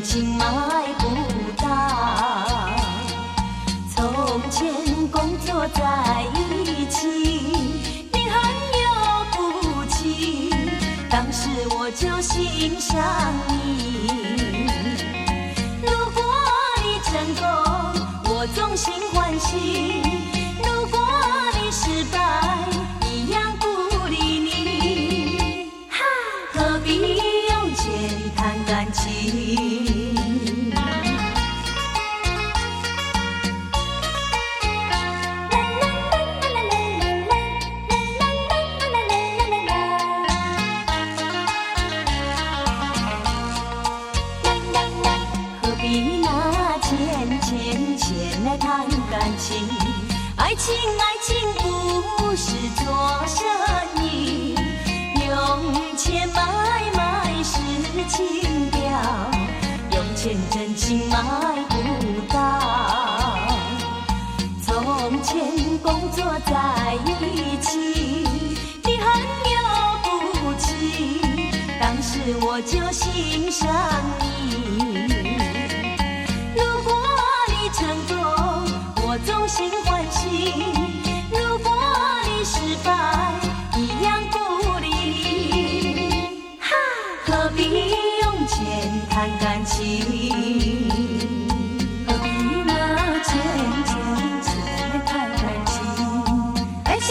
真情买不到。从前工作在一起，你很有骨气，当时我就欣赏你。如果你成功，我总心欢喜；如果你失败，一样不理你。何必用钱谈感情？何必拿钱来谈感情？爱情不是做生意，用钱买是情调，用钱真情买不到。从前工作在一起，你很有骨气，当时我就欣赏你。如果你成功，我总心欢喜；如果你失败，一样不理你。何必用钱谈感情？何必拿钱来谈感情？爱情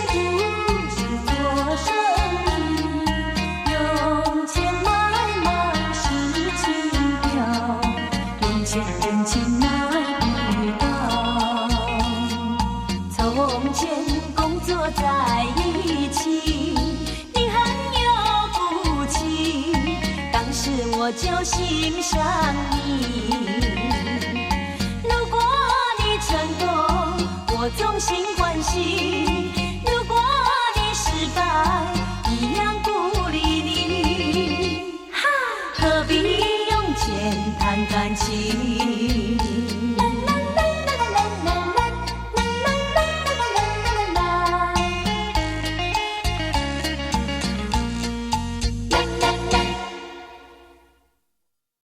不是做生意，用钱买是情调，用钱真情买不到。从前工作在一起，你很有骨气，当时我就欣赏你。如果你成功，我总心欢喜；如果你失败，一样不理你。何必用钱谈感情？